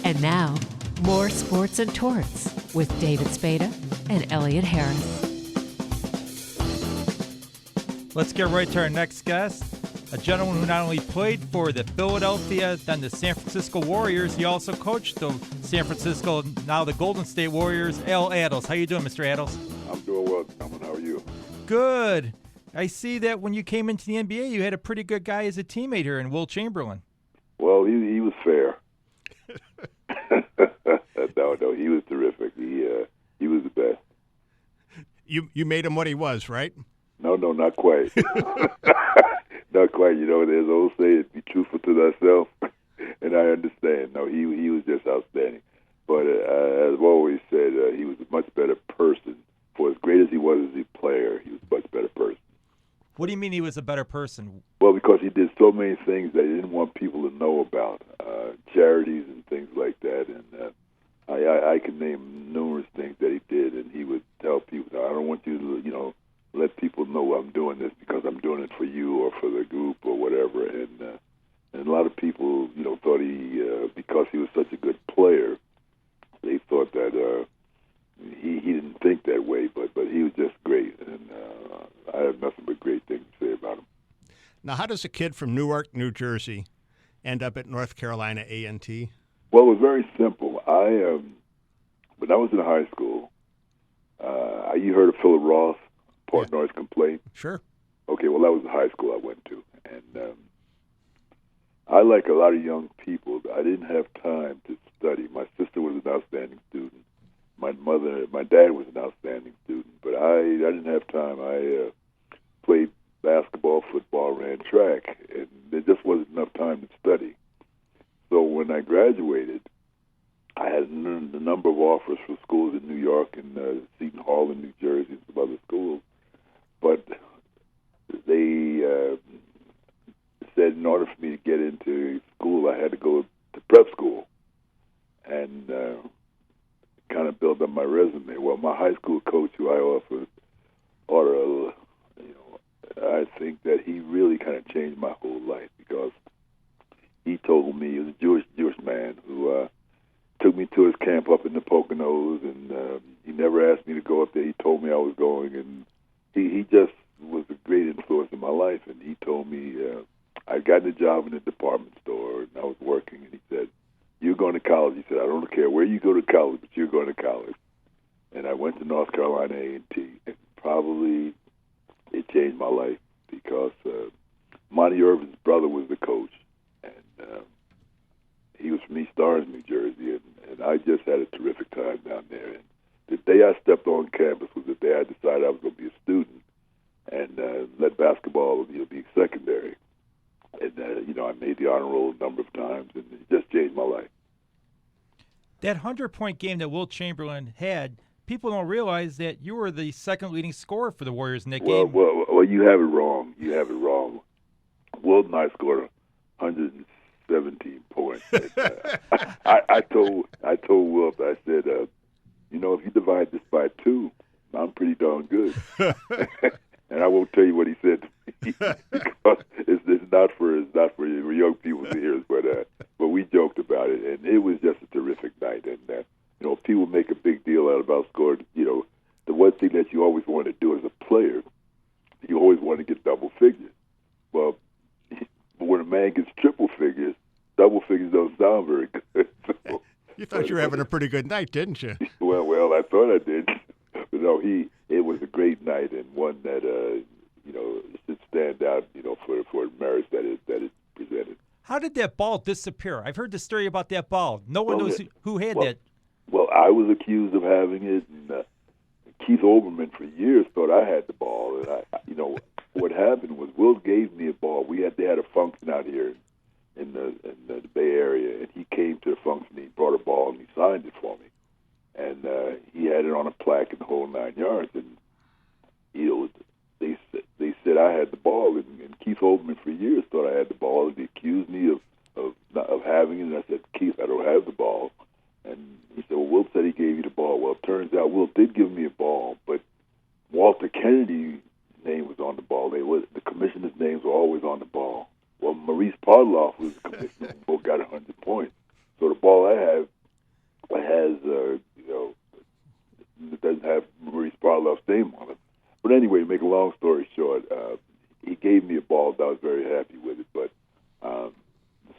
And now, more Sports and Torts with David Spada and Elliott Harris. Let's get right to our next guest, a gentleman who not only played for the Philadelphia, then the San Francisco Warriors, he also coached the San Francisco, now the Golden State Warriors, Attles. How you doing, Mr. Attles? I'm doing well, gentlemen. How are you? Good. I see that when you came into the NBA, you had a pretty good guy as a teammate here in Will Chamberlain. Well, he was fair. No, he was terrific. He was the best. You made him what he was, right? No, not quite. Not quite. You know, there's an old saying, be truthful to thyself, and I understand. No, he was just outstanding. But as I've always said, he was a much better person. For as great as he was as a player, he was a much better person. What do you mean he was a better person? Well, because he did so many things that he didn't want people to know about, charities and things like that. And I can name numerous things that he did, and he would tell people, I don't want you to, let people know I'm doing this because I'm doing it for you or for the group or whatever. And a lot of people, thought he, because he was such a good player, they thought that he didn't think that way, but he was just great. And I have nothing but great things to say about him. Now, how does a kid from Newark, New Jersey, end up at North Carolina A&T? Well, it was very simple. When I was in high school, you heard of Philip Roth, Port Noise Complaint? Sure. Okay, well, that was the high school I went to. And I, like a lot of young people, I didn't have time to study. My sister was an outstanding student. My dad was an outstanding student, but I didn't have time. I played basketball, football, ran track, and there just wasn't enough time to study. So when I graduated, I had a number of offers for schools in New York and Seton Hall in New Jersey and some other schools. But they said in order for me to get into school, I had to go to prep school and kind of build up my resume. Well, my high school coach, who I I think that he really kind of changed my whole life because he told me, he was a Jewish man who took me to his camp up in the Poconos, and he never asked me to go up there. He told me I was going, and he just was a great influence in my life. And he told me I'd gotten a job in a department store, and I was working, and he said, "You're going to college." He said, "I don't care where you go to college, but you're going to college." And I went to North Carolina A&T, and probably it changed my life because Monty Irvin's brother was the coach, and he was from East Orange, New Jersey, and I just had a terrific time down there. And the day I stepped on campus was the day I decided I was going to be a student and let basketball be secondary. And I made the honor roll a number of times, and it just changed my life. That 100-point game that Will Chamberlain had, people don't realize that you were the second leading scorer for the Warriors in that game. Well, you have it wrong. Will and I scored 117 points. And, I told Will, I said, if you divide this by 2, I'm pretty darn good. And I won't tell you what he said to me because it's not for young people to hear. But we joked about it, and it was just a terrific night. And people make a big deal out about scoring. The one thing that you always want to do as a player, you always want to get double figures. Well, when a man gets triple figures, double figures don't sound very good. So, you thought you were having a pretty good night, didn't you? Well, I thought I did. But no, it was a great night and one that should stand out, for the merits that it presented. How did that ball disappear? I've heard the story about that ball. No one knows who had that. Well, I was accused of having it, and Keith Olbermann for years thought I had the ball. And what happened was Will gave me a ball. They had a function out here in the Bay Area, and he came to the function. He brought a ball and he signed it for me, and he had it on a plaque in the whole 9 yards. And they said I had the ball, and Keith Olbermann for years thought I had the ball, and he accused me of having it. And I said, Keith, I don't have the ball. And he said, well, Will said he gave you the ball. Well, it turns out Will did give me a ball, but Walter Kennedy's name was on the ball. The commissioner's names were always on the ball. Well, Maurice Podloff was the commissioner, and Will got 100 points. So the ball I have has, it doesn't have Maurice Barlow's name on it. But anyway, to make a long story short, he gave me a ball that I was very happy with it. But the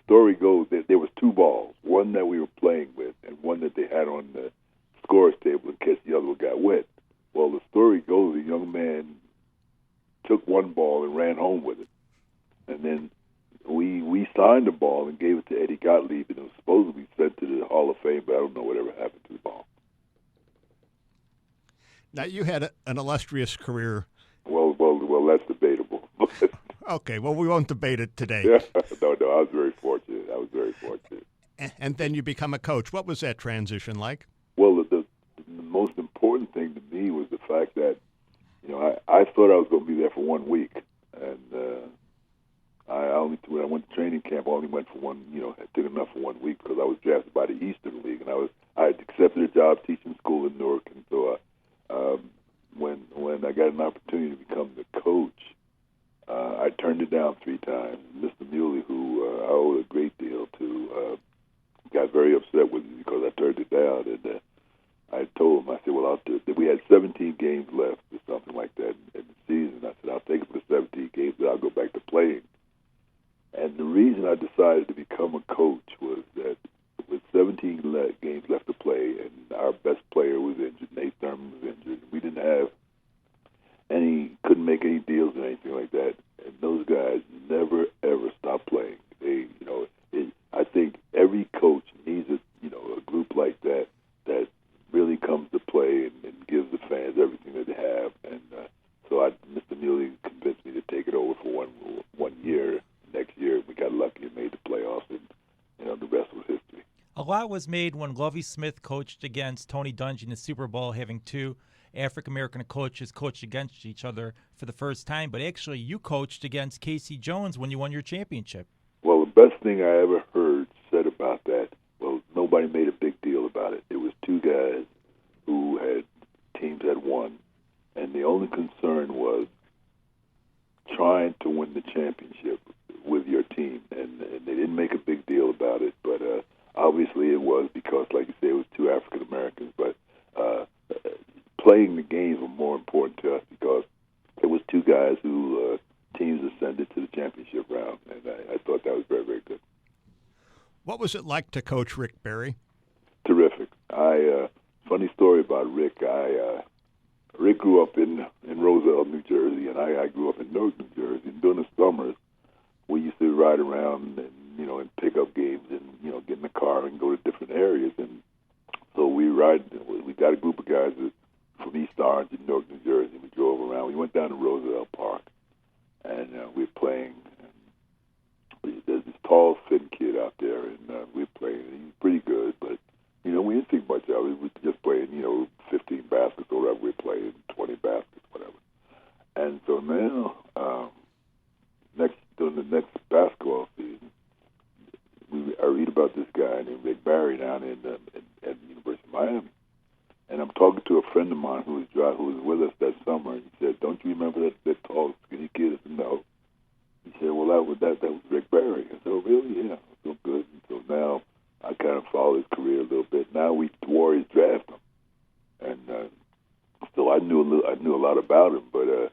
story goes that there was two balls, one that we were playing with and one that they had on the scorer's table in case the other one got wet. Well, the story goes the young man took one ball and ran home with it. And then we signed the ball and gave it to Eddie Gottlieb, and it was supposed to be sent to the Hall of Fame, but I don't know whatever happened to the ball. Now, you had an illustrious career. Well, that's debatable. Okay, well, we won't debate it today. No, I was very fortunate. And then you become a coach. What was that transition like? Well, the most important thing to me was the fact that, I thought I was going to be there for 1 week. And when I went to training camp, I only went for one, I did enough for 1 week because I was drafted by the Eastern League. And I had accepted a job teaching school in Newark. And so when I got an opportunity to become the coach, I turned it down 3 times. Mr. Muley, who I owe a great deal to, got very upset with me because I turned it down. And I told him, I said, well, I'll do it. We had 17 games left or something like that in the season. I said, I'll take it for the 17 games, and I'll go back to playing. And the reason I decided to become a coach was that with 17 games left to play, and our best player was injured, Nate Thurman was injured, we didn't have couldn't make any deals or anything like that. And those guys never, ever stopped playing. I think every coach needs a group like that really comes to play and gives the fans everything that they have. And so Mr. Muley convinced me to take it over for one year. Next year, we got lucky and made the playoffs, and the rest was history. A lot was made when Lovie Smith coached against Tony Dungy in the Super Bowl, having two African-American coaches coach against each other for the first time. But actually, you coached against Casey Jones when you won your championship. Well, the best thing I ever heard said about that, well, nobody made a big deal about it. It was two guys who had teams that won, and the only concern was trying to win the championship with your team, and they didn't make a big deal about it, but obviously it was because, like you say, it was two African Americans, but playing the games were more important to us because it was two guys who teams ascended to the championship round, and I thought that was very, very good. What was it like to coach Rick Barry? Terrific. Funny story about Rick. Rick grew up in Roselle, New Jersey, and I grew up in Newark, New Jersey. And during the summers, we used to ride around and pick up games and get in the car and go to different areas. And so we got a group of guys from East Orange in Newark, New Jersey. We drove around. We went down to Roselle Park, and we were playing. There's this tall, thin kid out there, and we were playing. He was pretty good, but we didn't think much of it. We were just playing 15 baskets or whatever. We were playing 20 baskets, whatever. And so now, during the next basketball season, I read about this guy named Rick Barry down at the University of Miami. And I'm talking to a friend of mine who was with us that summer, and he said, "Don't you remember that tall, skinny kid?" I said, "No." He said, "Well, that was Rick Barry." I said, "Oh, really? Yeah, so good." And so now I kind of follow his career a little bit. Now the Warriors draft him, and so I knew a lot about him, but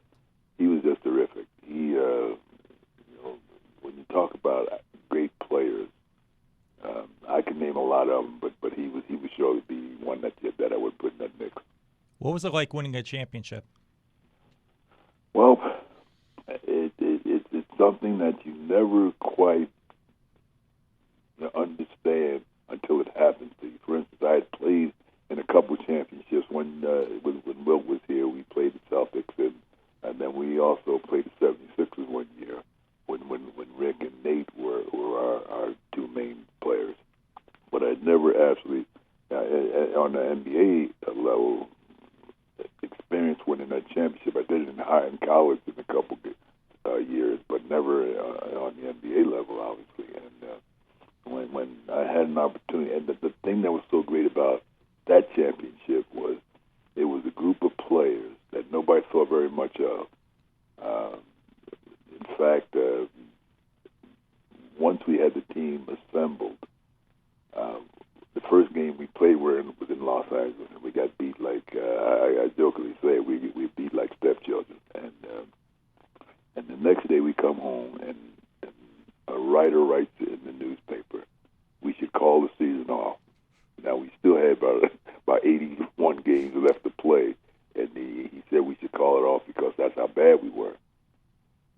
he was just terrific. He, when you talk about great players, I can name a lot of them, but he would surely be one that I would put in that mix. What was it like winning a championship? Well, it's something that you never quite understand until it happens to you. For instance, I had played in a couple of championships. When Wilt was here, we played the Celtics, and then we also played the 76ers one year when Rick and Nate were our two main players. But I'd never actually, on the NBA level, experienced winning that championship. I did it in college in a couple years, but never on the NBA level, obviously. And when I had an opportunity, and the thing that was so great about that championship was it was a group of players that nobody thought very much of. In fact, once we had the team assembled, the first game we played was in Los Angeles, and we got beat like I jokingly say we beat like stepchildren. And the next day we come home, and a writer writes in the newspaper, we should call the season off. Now we still had about 81 games left to play, and he said we should call it off because that's how bad we were.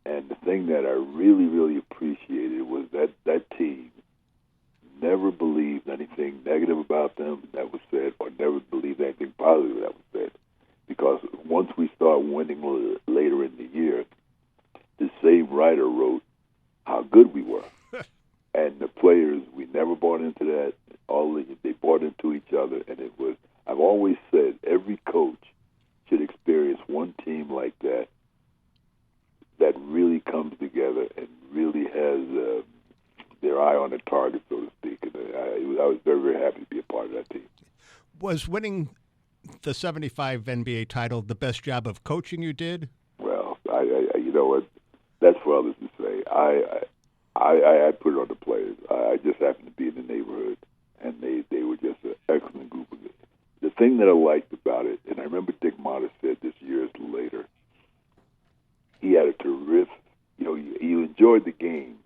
And the thing that I really, really appreciated was that team never believed anything negative about them that was said, or never believed anything positive that was said. Because once we start winning later in the year, the same writer wrote how good we were. And the players, we never bought into that. They bought into each other, and it was. I've always said every coach should experience one team like that really comes together and really has their eye on the target, so to speak. And I was very, very happy to be a part of that team. Was winning the '75 NBA title the best job of coaching you did? Well, I you know what? That's for others to say. I put it on the players. I just happened to be in the neighborhood, and they were just an excellent group of guys. The thing that I liked about it, and I remember Dick Motta said this years later, he had a terrific, you enjoyed the games,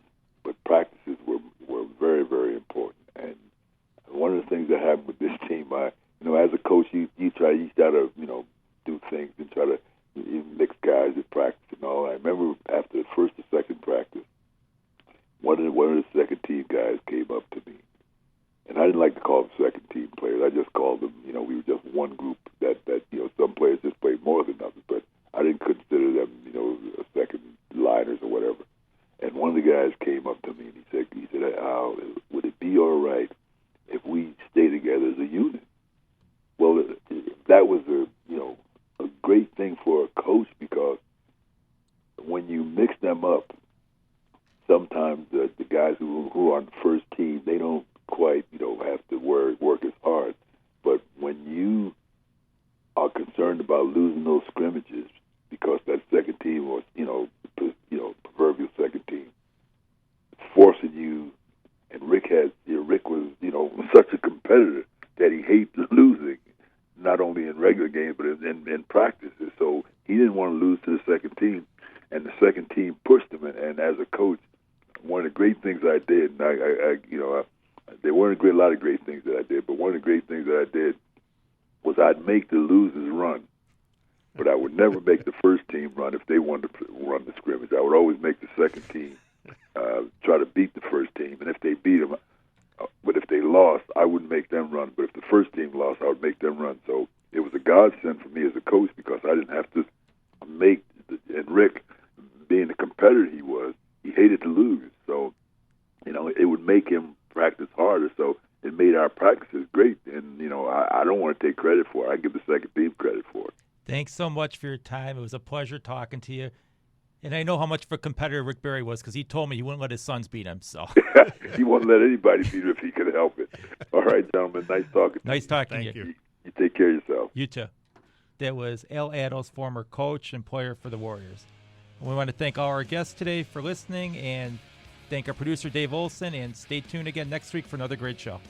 but practices were very, very important. And one of the things that happened with this team, as a coach, you try to, do things and try to mix guys at practice and all. I remember after the first or second practice, one of the second team guys came up to me, and I didn't like to call them second team players. I just called them, we were just one group that some players just played more than others, but I didn't consider them, second liners or whatever. And one of the guys came up to me and he said, Al, would it be all right if we stay together as a unit? Well, that was a great thing for a coach, because when you mix them up, sometimes the guys who are on the first team, they don't quite, have to work as hard. But when you are concerned about losing those scrimmages, because that second team was, proverbial second team, forcing you, and Rick was, such a competitor that he hated losing, not only in regular games, but in practices. So he didn't want to lose to the second team, and the second team pushed him. And as a coach, one of the great things I did, and there weren't a lot of great things that I did, but one of the great things that I did was I'd make the losers run, but I would never make the first team run if they wanted to run the scrimmage. I would always make the second team try to beat the first team, and if they beat them, but if they lost, I wouldn't make them run. But if the first team lost, I would make them run. So it was a godsend for me as a coach, because I didn't have to make. And Rick, being the competitor he was, he hated to lose. So, it would make him practice harder. So it made our practices great. And, I don't want to take credit for it. I give the second team credit for it. Thanks so much for your time. It was a pleasure talking to you. And I know how much of a competitor Rick Barry was, because he told me he wouldn't let his sons beat him. So he wouldn't let anybody beat him if he could help it. All right, gentlemen. Nice talking to you. Nice talking to Thank you. You take care of yourself. You too. That was Al Attles, former coach and player for the Warriors. And we want to thank all our guests today for listening, and thank our producer Dave Olson, and stay tuned again next week for another great show.